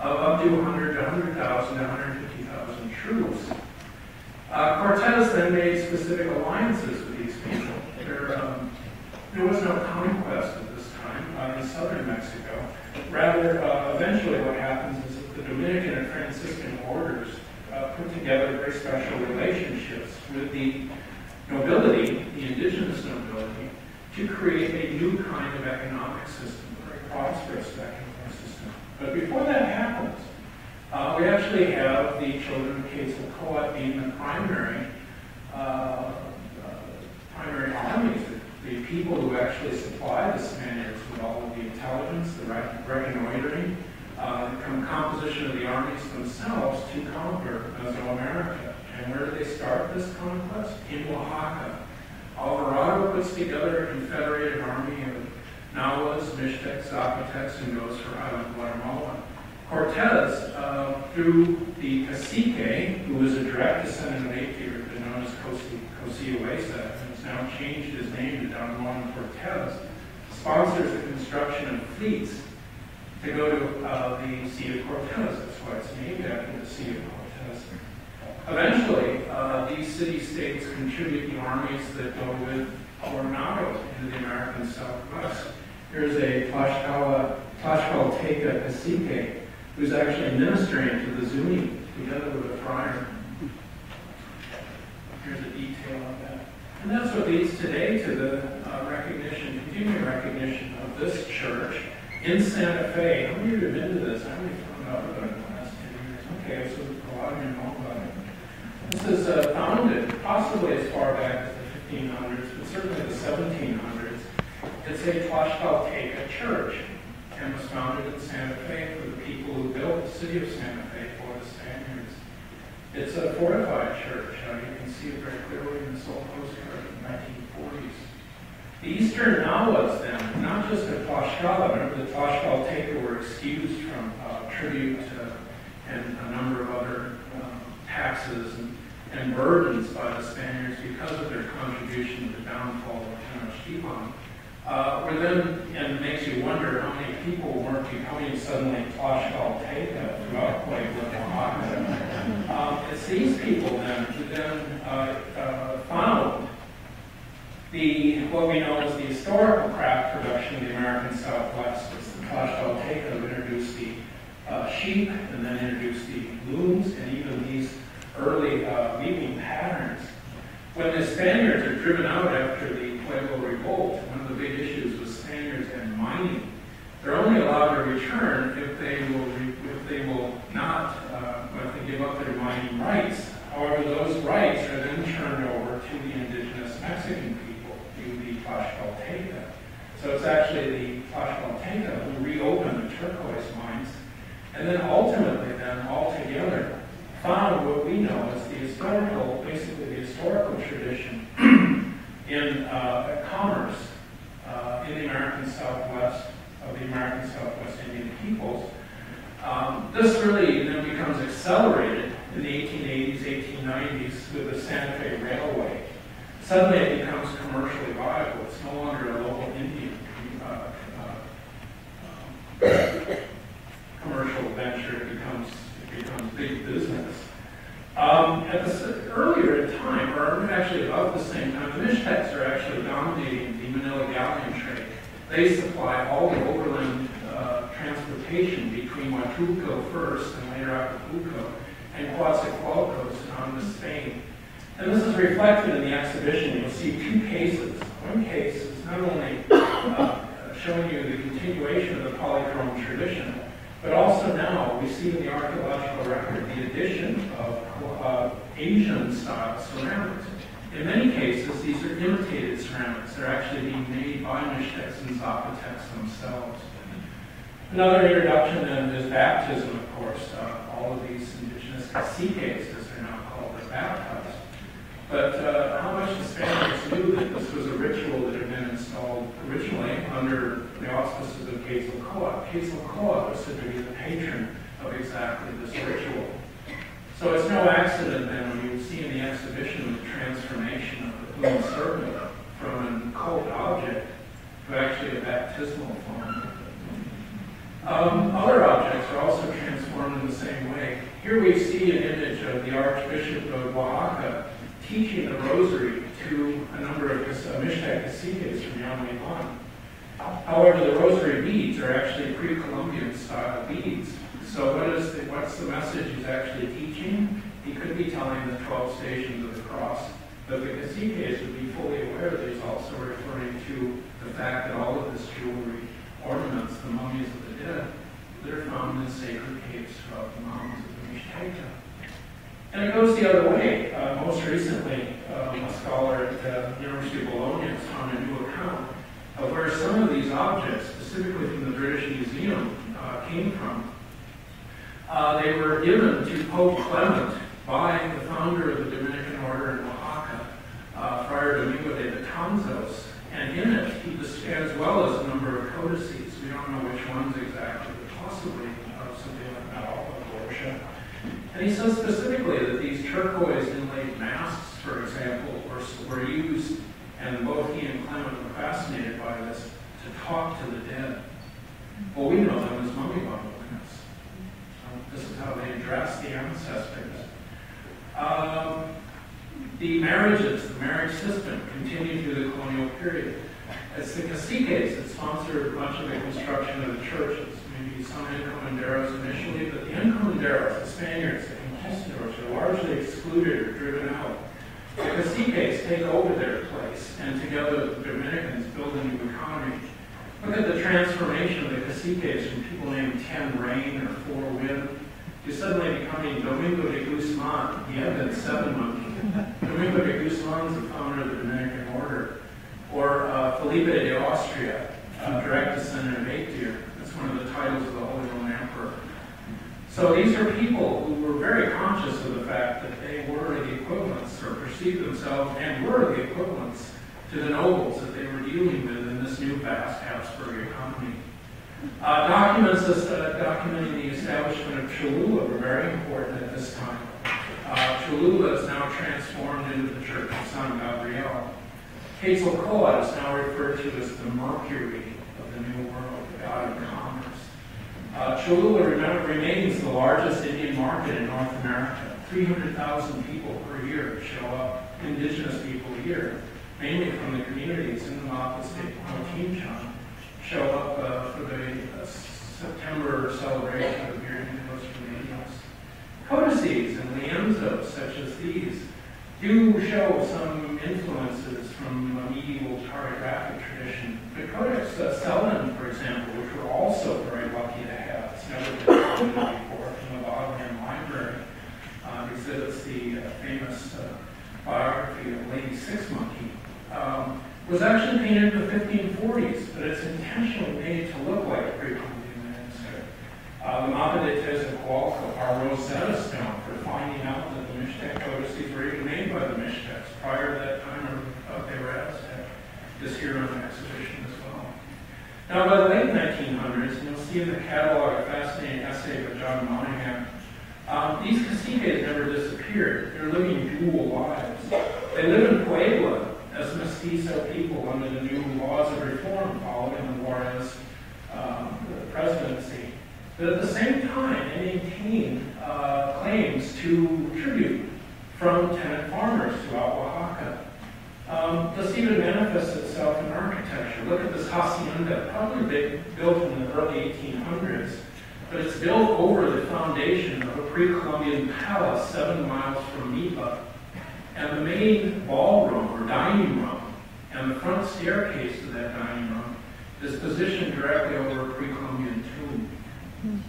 of up to 100 to 100,000 to 150,000 troops. Cortez then made specific alliances with these people. There was no conquest at this time in southern Mexico. Rather, eventually what happens is that the Dominican and Franciscan orders put together very special relationships with the nobility, the indigenous nobility, to create a new kind of economic system, a very prosperous economic system. But before that happens, we actually have the children of Quetzalcoatl being the primary armies, the people who actually supply the Spaniards with all of the intelligence, the reconnoitering, the composition of the armies themselves to conquer Mesoamerica. And where do they start this conquest? In Oaxaca. Alvarado puts together a confederated army of Nahuas, Mixtecs, Zapotecs, and goes for Island Guatemala. Cortez, through the cacique, who was a direct descendant of Apior, known as Cosio-Huesa, and has now changed his name to Don Juan Cortez, sponsors the construction of fleets to go to the Sea of Cortez. That's why it's named after the Sea of Cortez. Eventually, these city-states contribute the armies that go with Coronado into the American Southwest. Here's a Tlaxcalteca cacique who's actually ministering to the Zuni together with a friar. Here's a detail of that. And that's what leads today to the continuing recognition of this church in Santa Fe. How many of you have been to this? I only found out about it in the last 10 years. Okay, so a lot of you know about it. This is founded possibly as far back as the 1500s, but certainly the 1700s. It's a Tlaxcalteca church and was founded in Santa Fe for the people who built the city of Santa Fe for the Spaniards. It's a fortified church. You can see it very clearly in this old postcard from the 1940s. The Eastern Nahuas then, not just the Tlaxcala, remember the Tlaxcalteca were excused from tribute and a number of other taxes and burdens by the Spaniards because of their contribution to the downfall of Tenochtitlan. Where then, and it makes you wonder how many people weren't becoming suddenly Tlaxcalteca throughout Puebla, Oaxaca. It's these people then who then found what we know as the historical craft production of the American Southwest. It's the Tlaxcalteca who introduced the sheep and then introduced the looms and even these early weaving patterns. When the Spaniards are driven out after the Pueblo Revolt, one of the big issues was Spaniards and mining. They're only allowed to return if they give up their mining rights. However, those rights are then turned over to the indigenous Mexican people, to the Tlaxcalteca. So it's actually the Tlaxcalteca who reopened the turquoise mines, and then ultimately, all together, found what we know as the historical tradition in commerce in the American Southwest, of the American Southwest Indian peoples. This really then becomes accelerated in the 1880s, 1890s with the Santa Fe Railway. Suddenly it becomes commercially viable. It's no longer a local Indian commercial venture. It becomes big business. Earlier in time, or actually about the same time, the Mixtecs are actually dominating the Manila galleon trade. They supply all the overland transportation between Huatulco first and later Acapulco and Coatzacoalcos and on to Spain. And this is reflected in the exhibition. You'll see two cases. One case is not only showing you the continuation of the polychrome tradition, but also now we see in the archaeological record the addition of Asian-style ceramics. In many cases, these are imitated ceramics. They're actually being made by Mishtecs and Zapotecs themselves. Another introduction then is baptism, of course. All of these indigenous caciques, as they're now called, are baptized. But how much the Spaniards knew that this was a ritual that had been installed originally under the auspices of Quetzalcoatl. Quetzalcoatl was said to be the patron of exactly this ritual. So it's no accident then when you see in the exhibition the transformation of the Plumed Serpent from an occult object to actually a baptismal form. Other objects are also transformed in the same way. Here we see an image of the Archbishop of Oaxaca teaching the rosary to a number of Mixtec caciques from Yamaipan. However, the rosary beads are actually pre-Columbian style beads. So what's the message he's actually teaching? He could be telling the 12 stations of the cross, but the caciques would be fully aware that he's also referring to the fact that all of this jewelry ornaments the mummies of the dead that are found in sacred caves throughout the mountains of the Mixteca. And it goes the other way. Most recently, a scholar at the University of Bologna has found a new account of where some of these objects, specifically from the British Museum, came from. They were given to Pope Clement by the founder of the Dominican order in Oaxaca, Friar Domingo de Betanzos. And in it, as well as a number of codices. We don't know which ones exactly, but possibly something like Alba Borgia. And he says specifically that these turquoise inlaid masks, for example, were used, and both he and Clement were fascinated by this, to talk to the dead. Well, we know them as mummy bundles. This is how they address the ancestors. The marriages, the marriage system, continued through the colonial period. It's the caciques that sponsored much of the construction of the churches. Maybe some encomenderos initially, but the encomenderos, the Spaniards, the conquistadors, are largely excluded or driven out. The caciques take over their place, and together with the Dominicans build a new economy. Look at the transformation of the caciques from people named Ten Rain or Four Wind to suddenly becoming Domingo de Guzman. He had been 7 months. Domingo de Guzman is the founder of the Dominican order. Or Felipe de Austria, direct descendant of Aetier. That's one of the titles of the Holy Roman Emperor. So these are people who were very conscious of the fact that they were the equivalents, or perceived themselves and were the equivalents to the nobles that they were dealing with in this new vast Habsburg economy. Documents documenting the establishment of Cholula were very important at this time. Cholula is now transformed into the Church of San Gabriel. Quetzalcoatl is now referred to as the Mercury of the New World, the god of commerce. Cholula remains the largest Indian market in North America. 300,000 people per year show up, indigenous people a year, mainly from the communities in the Mapa State Quintinchan, show up for the September celebration of the Virgen Remedios. Codices and lienzos such as these do show some influences from a medieval cartographic tradition. The Codex Selen, for example, which we're also very lucky to have, it's never been found before, from the Bodleian Library, exhibits the famous biography of Lady Six Monkey. Was actually painted in the 1540s, but it's intentionally made to look like a pre-Columbian manuscript. The Mapa de Tezacualco, our Rosetta Stone, for finding out that the Mixtec codices were even made by the Mixtecs prior to that time of they were Aztec, is here on the exhibition as well. Now, by the late 1900s, you'll see in the catalog a fascinating essay by John Monahan. These caciques never disappeared. They're living dual lives. They live in Puebla as mestizo people under the new laws of reform following the Juarez presidency. But at the same time, they maintain claims to tribute from tenant farmers throughout Oaxaca. This even manifests itself in architecture. Look at this hacienda, probably built in the early 1800s, but it's built over the foundation of a pre-Columbian palace 7 miles from Mipa. And the main ballroom or dining room and the front staircase to that dining room is positioned directly over a pre-Columbian tomb.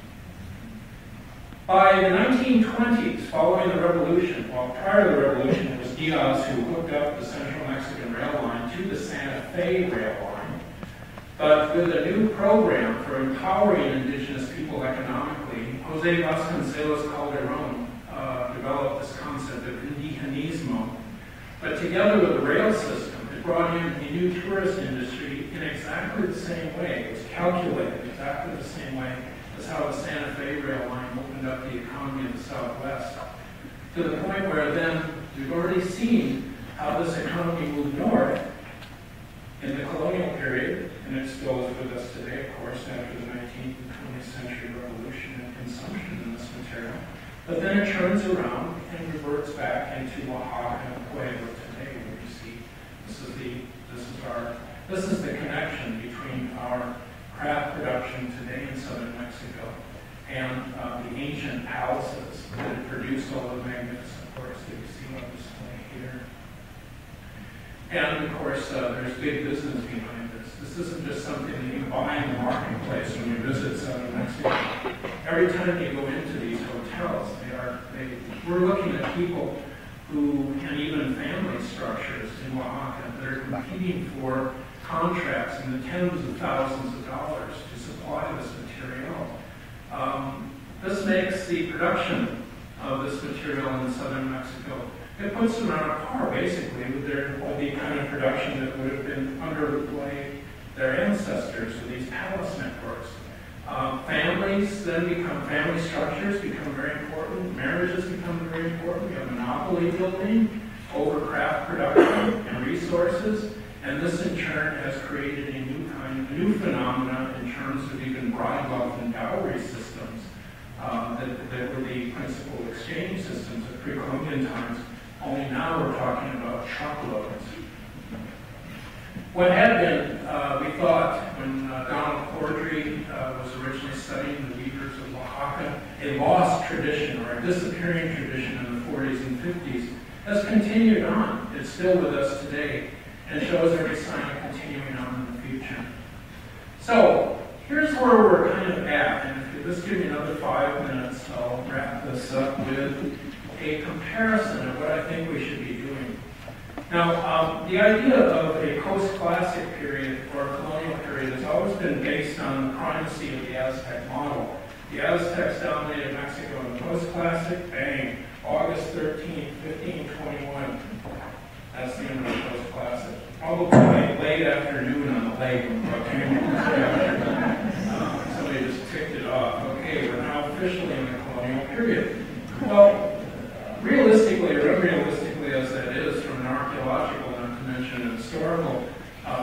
By the 1920s, following the revolution, well, prior to the revolution, it was Diaz who hooked up the Central Mexican rail line to the Santa Fe rail line. But with a new program for empowering indigenous people economically, Jose Vasconcelos Calderon developed this concept of indigenismo. But together with the rail system, it brought in a new tourist industry in exactly the same way. It was calculated exactly the same way as how the Santa Fe rail line opened up the economy of the Southwest. To the point where then we've already seen how this economy moved north in the colonial period, and it still is with us today, of course, after the 19th and 20th century revolution and consumption in this material. But then it turns around and reverts back into Oaxaca and Puebla today, where you see this is the connection between our craft production today in southern Mexico and the ancient palaces that had produced all the magnificent works that you see on display here. And of course, there's big business behind this. This isn't just something that you buy in the marketplace when you visit southern Mexico. Every time you go into these hotels, we're looking at people who, and even family structures in Oaxaca, that are competing for contracts in the tens of thousands of dollars to supply this material. This makes the production of this material in southern Mexico, it puts them on a par, basically, with the kind of production that would have been underway their ancestors with these palace networks. Families then family structures become very important, marriages become very important, we have monopoly building over craft production and resources, and this in turn has created a new phenomenon in terms of even bride wealth and dowry systems that were the principal exchange systems of pre-Columbian times, only now we're talking about truckloads. What had been, we thought, when Donald Cordry was originally studying the weavers of Oaxaca, a lost tradition or a disappearing tradition in the 40s and 50s, has continued on. It's still with us today and shows every sign of continuing on in the future. So, here's where we're kind of at, and if you just give me another 5 minutes, I'll wrap this up with a comparison of what I think we should be doing. Now, the idea of a post-classic period or a colonial period has always been based on the primacy of the Aztec model. The Aztecs dominated Mexico in the post-classic, bang, August 13, 1521. That's the end of the post-classic. Probably late afternoon on the lake. Somebody just ticked it off. Okay, we're now officially in the colonial period. Well, realistically or unrealistically as that is from an archaeological, not to mention an historical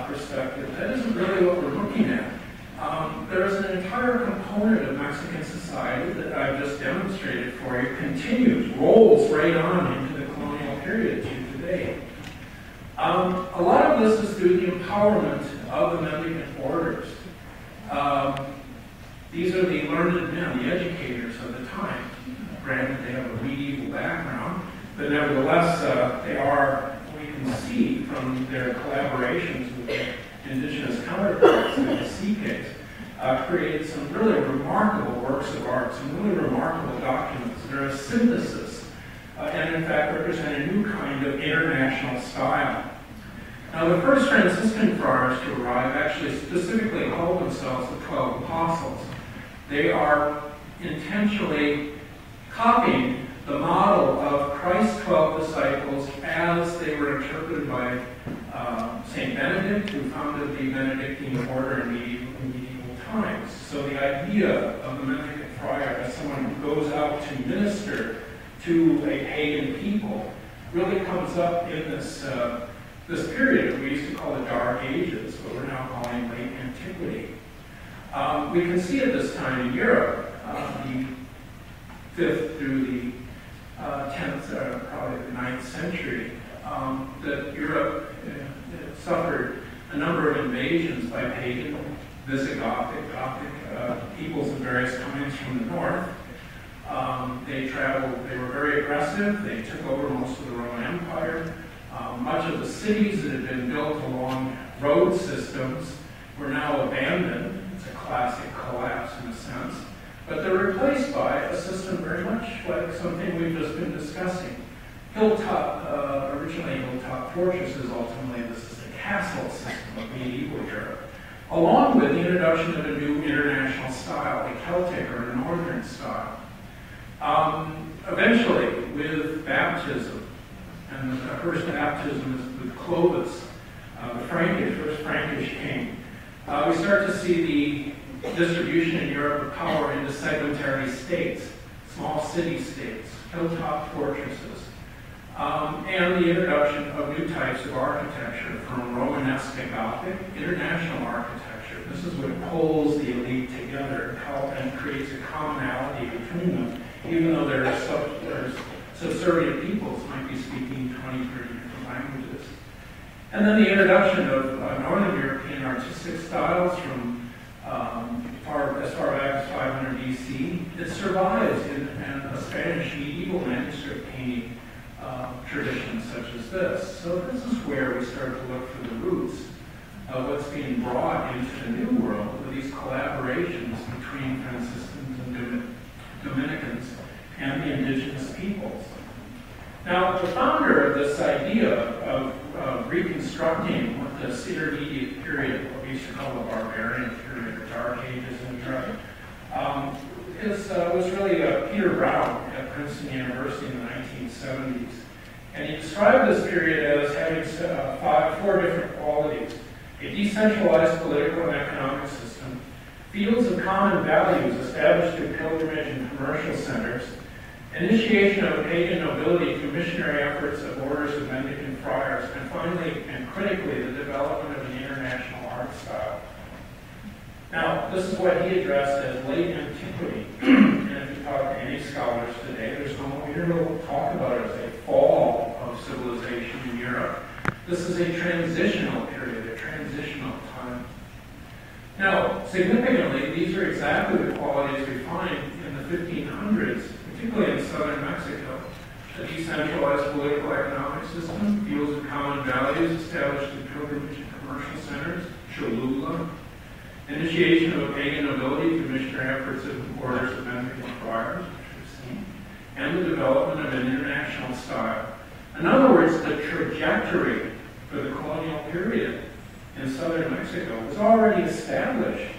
perspective, that isn't really what we're looking at. There's an entire component of Mexican society that I've just demonstrated for you, continues, rolls right on into the colonial period to today. A lot of this is through the empowerment of the mendicant orders. These are the learned men, the educators of the time. Granted, they have a medieval background, but nevertheless, they are, we can see from their collaborations with their indigenous counterparts in the sea case, created some really remarkable works of art, some really remarkable documents that are a synthesis, and in fact represent a new kind of international style. Now, the first Franciscan friars to arrive actually specifically called themselves the 12 Apostles. They are intentionally copying the model of Christ's 12 disciples as they were interpreted by St. Benedict, who founded the Benedictine order in medieval times. So the idea of the mendicant friar as someone who goes out to minister to a pagan people really comes up in this period that we used to call the Dark Ages, but we're now calling late Antiquity. We can see at this time in Europe, the 5th through the 10th, probably the 9th century, that Europe suffered a number of invasions by pagan, Visigothic, Gothic peoples of various kinds from the north. They traveled, they were very aggressive, they took over most of the Roman Empire. Much of the cities that had been built along road systems were now abandoned. It's a classic collapse in a sense. but they're replaced by a system very much like something we've just been discussing. Hilltop, originally hilltop fortresses, ultimately this is the castle system of medieval Europe, along with the introduction of a new international style, a Celtic or a northern style. Eventually, with baptism, and the first baptism is with Clovis, the first Frankish king, we start to see the distribution in Europe of power into segmentary states, small city-states, hilltop fortresses, and the introduction of new types of architecture, from Romanesque to Gothic, international architecture. This is what pulls the elite together and creates a commonality between them, even though there's subservient peoples might be speaking 20, 30 different languages. And then the introduction of Northern European artistic styles from as far back as 500 BC. It survives in a Spanish medieval manuscript painting tradition such as this. So this is where we start to look for the roots of what's being brought into the New World with these collaborations between Franciscans and Dominicans and the indigenous peoples. Now, the founder of this idea of reconstructing what this intermediate period, what we used to call the barbarian period, or Dark Ages in Europe, was really Peter Brown at Princeton University in the 1970s. And he described this period as having four different qualities: a decentralized political and economic system, fields of common values established through pilgrimage and commercial centers, initiation of a pagan nobility through missionary efforts of orders of mendicant friars, and finally, and critically, the development of an international art style. Now, this is what he addressed as late antiquity. And if you talk to any scholars today, we don't talk about it as a fall of civilization in Europe. This is a transitional period, a transitional time. Now, significantly, these are exactly the qualities we find in the 1500s, particularly in southern Mexico. A decentralized political economic system, fields of common values established in pilgrimage and commercial centers, Cholula, initiation of a pagan nobility through missionary efforts of orders of mendicant friars, which we've seen, and the development of an international style. In other words, the trajectory for the colonial period in southern Mexico was already established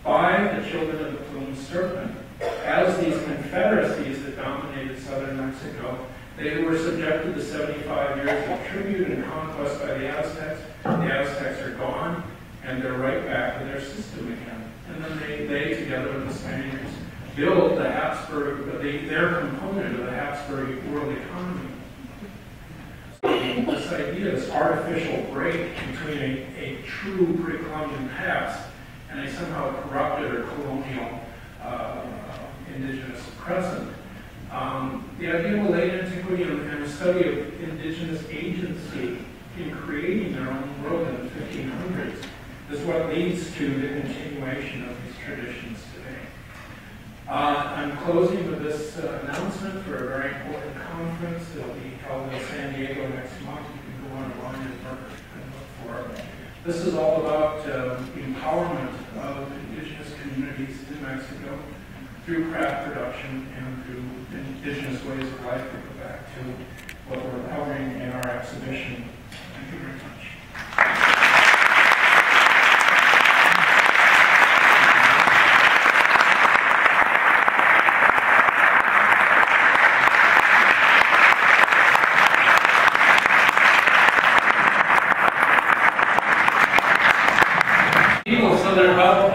by the children of the Plumed Serpent. As these confederacies that dominated southern Mexico, they were subjected to 75 years of tribute and conquest by the Aztecs. The Aztecs are gone, and they're right back to their system again. And then they together with the Spaniards, build the Habsburg, their component of the Habsburg world economy. This idea, this artificial break between a true pre-Columbian past and a somehow corrupted or colonial indigenous present. The idea of late antiquity and the study of indigenous agency in creating their own world in the 1500s is what leads to the continuation of these traditions today. I'm closing with this announcement for a very important conference that will be held in San Diego next month. You can go online and look for it. This is all about the empowerment of indigenous communities in Mexico through craft production and through indigenous ways of life. We go back to what we're covering in our exhibition. Thank you very much.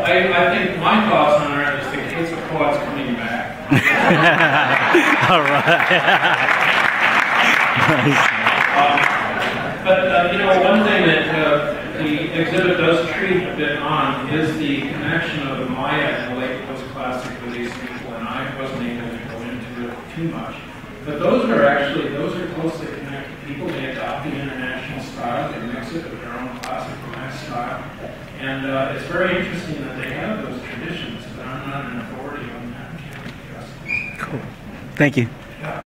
I think my thoughts on it is the kids of poets coming back. All right. But you know, one thing that the exhibit does treat a bit on is the connection of the Maya and the late post-classic with these people, and I wasn't able to go into it too much. But those are closely connected people. They adopt the international style, they mix it with their own classical mass style. And it's very interesting that they have those traditions, but I'm not an authority on that. Cool. Thank you.